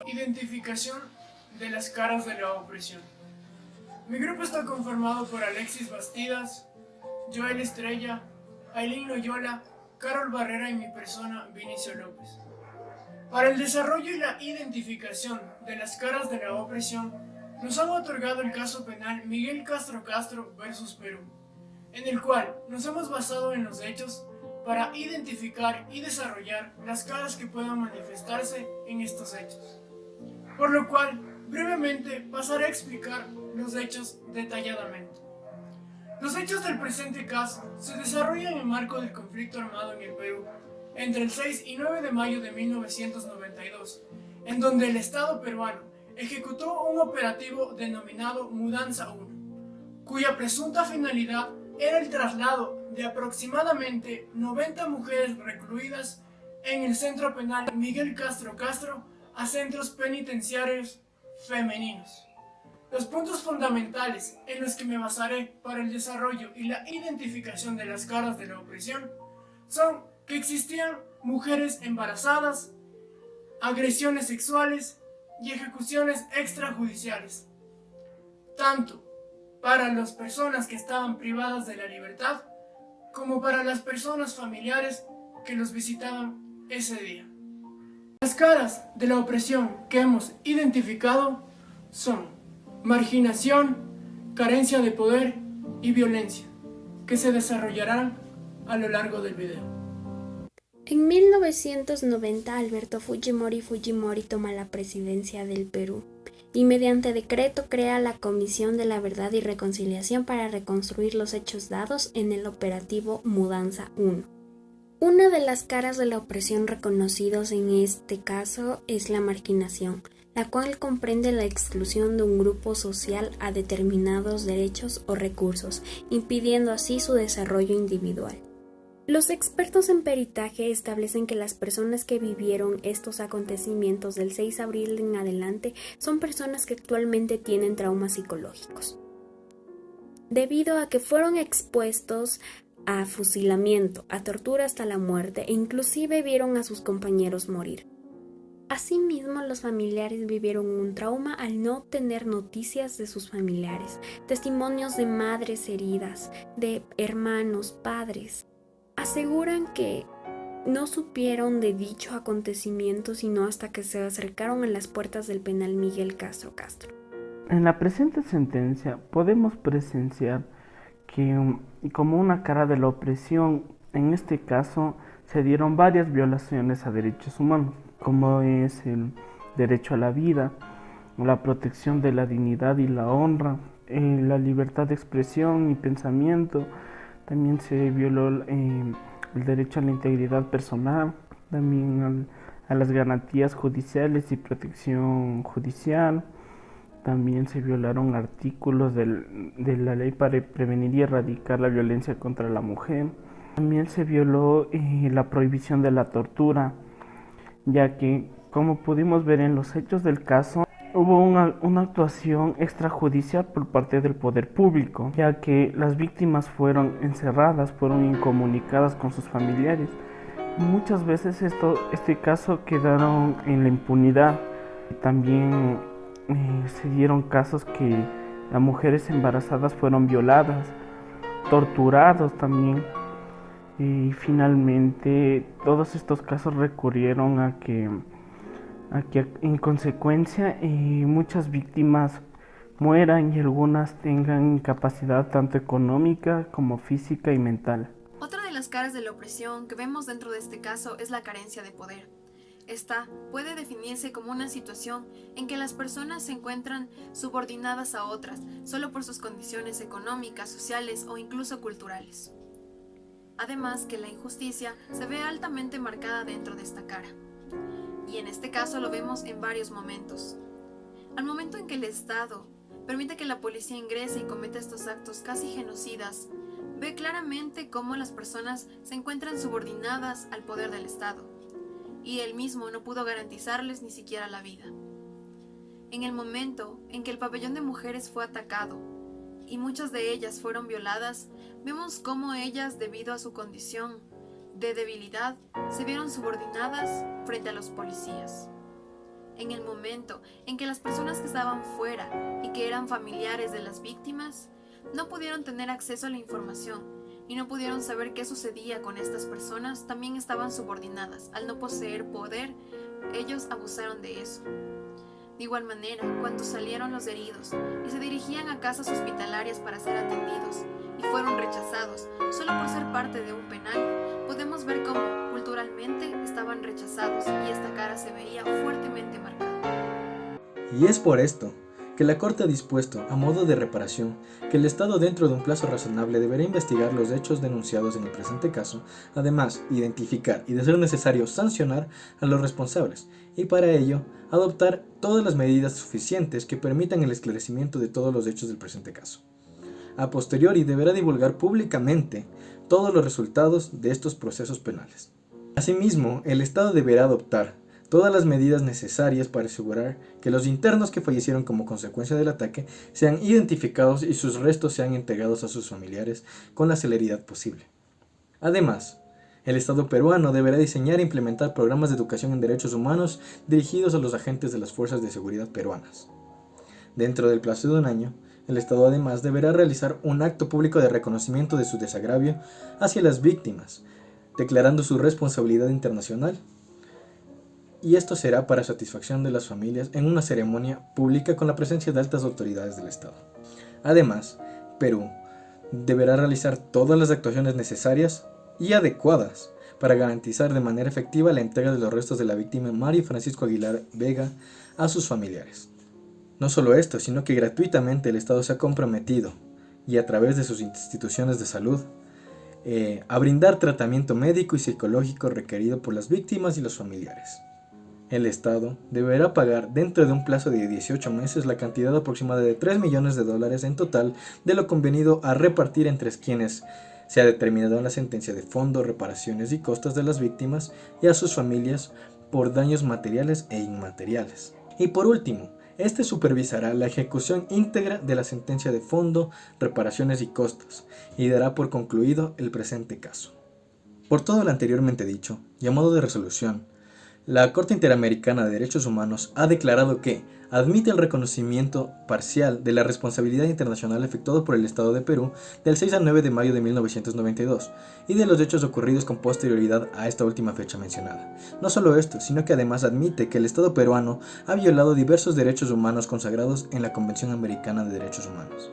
Identificación de las caras de la opresión. Mi grupo está conformado por Alexis Bastidas, Joel Estrella, Aileen Loyola, Carol Barrera y mi persona, Vinicio López. Para el desarrollo y la identificación de las caras de la opresión, nos han otorgado el caso penal Miguel Castro Castro versus Perú, en el cual nos hemos basado en los hechos para identificar y desarrollar las caras que puedan manifestarse en estos hechos. Por lo cual, brevemente pasaré a explicar los hechos detalladamente. Los hechos del presente caso se desarrollan en el marco del conflicto armado en el Perú, entre el 6 y 9 de mayo de 1992, en donde el Estado peruano ejecutó un operativo denominado Mudanza 1, cuya presunta finalidad era el traslado de aproximadamente 90 mujeres recluidas en el centro penal Miguel Castro Castro a centros penitenciarios femeninos. Los puntos fundamentales en los que me basaré para el desarrollo y la identificación de las caras de la opresión son que existían mujeres embarazadas, agresiones sexuales y ejecuciones extrajudiciales, tanto para las personas que estaban privadas de la libertad como para las personas familiares que los visitaban ese día. Las caras de la opresión que hemos identificado son marginación, carencia de poder y violencia, que se desarrollarán a lo largo del video. En 1990, Alberto Fujimori toma la presidencia del Perú y mediante decreto crea la Comisión de la Verdad y Reconciliación para reconstruir los hechos dados en el operativo Mudanza 1. Una de las caras de la opresión reconocidos en este caso es la marginación, la cual comprende la exclusión de un grupo social a determinados derechos o recursos, impidiendo así su desarrollo individual. Los expertos en peritaje establecen que las personas que vivieron estos acontecimientos del 6 de abril en adelante son personas que actualmente tienen traumas psicológicos, debido a que fueron expuestos a fusilamiento, a tortura hasta la muerte e inclusive vieron a sus compañeros morir. Asimismo, los familiares vivieron un trauma al no tener noticias de sus familiares, testimonios de madres heridas, de hermanos, padres. Aseguran que no supieron de dicho acontecimiento sino hasta que se acercaron a las puertas del penal Miguel Castro Castro. En la presente sentencia podemos presenciar que como una cara de la opresión, en este caso se dieron varias violaciones a derechos humanos, como es el derecho a la vida, la protección de la dignidad y la honra, la libertad de expresión y pensamiento. También se violó el derecho a la integridad personal, también a las garantías judiciales y protección judicial. También se violaron artículos de la ley para prevenir y erradicar la violencia contra la mujer. También se violó la prohibición de la tortura, ya que, como pudimos ver en los hechos del caso, hubo una actuación extrajudicial por parte del poder público, ya que las víctimas fueron encerradas, fueron incomunicadas con sus familiares. Muchas veces este caso quedaron en la impunidad. También se dieron casos que las mujeres embarazadas fueron violadas, torturados también. Y finalmente todos estos casos recurrieron a que en consecuencia muchas víctimas mueran y algunas tengan incapacidad tanto económica como física y mental. Otra de las caras de la opresión que vemos dentro de este caso es la carencia de poder. Esta puede definirse como una situación en que las personas se encuentran subordinadas a otras solo por sus condiciones económicas, sociales o incluso culturales. Además que la injusticia se ve altamente marcada dentro de esta cara. Y en este caso lo vemos en varios momentos. Al momento en que el Estado permite que la policía ingrese y cometa estos actos casi genocidas, ve claramente cómo las personas se encuentran subordinadas al poder del Estado, y él mismo no pudo garantizarles ni siquiera la vida. En el momento en que el pabellón de mujeres fue atacado, y muchas de ellas fueron violadas, vemos cómo ellas, debido a su condición de debilidad, se vieron subordinadas frente a los policías. En el momento en que las personas que estaban fuera y que eran familiares de las víctimas no pudieron tener acceso a la información y no pudieron saber qué sucedía con estas personas, también estaban subordinadas. Al no poseer poder, ellos abusaron de eso. De igual manera, cuando salieron los heridos y se dirigían a casas hospitalarias para ser atendidos y fueron rechazados solo por ser parte de un penal, podemos ver cómo culturalmente estaban rechazados y esta cara se veía fuertemente marcada. Y es por esto que la Corte ha dispuesto, a modo de reparación, que el Estado dentro de un plazo razonable deberá investigar los hechos denunciados en el presente caso, además identificar y de ser necesario sancionar a los responsables, y para ello adoptar todas las medidas suficientes que permitan el esclarecimiento de todos los hechos del presente caso. A posteriori deberá divulgar públicamente todos los resultados de estos procesos penales. Asimismo, el Estado deberá adoptar todas las medidas necesarias para asegurar que los internos que fallecieron como consecuencia del ataque sean identificados y sus restos sean entregados a sus familiares con la celeridad posible. Además, el Estado peruano deberá diseñar e implementar programas de educación en derechos humanos dirigidos a los agentes de las fuerzas de seguridad peruanas. Dentro del plazo de un año, el Estado además deberá realizar un acto público de reconocimiento de su desagravio hacia las víctimas, declarando su responsabilidad internacional, y esto será para satisfacción de las familias en una ceremonia pública con la presencia de altas autoridades del Estado. Además, Perú deberá realizar todas las actuaciones necesarias y adecuadas para garantizar de manera efectiva la entrega de los restos de la víctima Mario Francisco Aguilar Vega a sus familiares. No solo esto, sino que gratuitamente el Estado se ha comprometido, y a través de sus instituciones de salud, a brindar tratamiento médico y psicológico requerido por las víctimas y los familiares. El Estado deberá pagar dentro de un plazo de 18 meses la cantidad aproximada de $3 millones en total de lo convenido a repartir entre quienes se ha determinado en la sentencia de fondo, reparaciones y costas de las víctimas y a sus familias por daños materiales e inmateriales. Y por último, este supervisará la ejecución íntegra de la sentencia de fondo, reparaciones y costas y dará por concluido el presente caso. Por todo lo anteriormente dicho, y a modo de resolución, la Corte Interamericana de Derechos Humanos ha declarado que admite el reconocimiento parcial de la responsabilidad internacional efectuado por el Estado de Perú del 6 al 9 de mayo de 1992 y de los hechos ocurridos con posterioridad a esta última fecha mencionada. No solo esto, sino que además admite que el Estado peruano ha violado diversos derechos humanos consagrados en la Convención Americana de Derechos Humanos.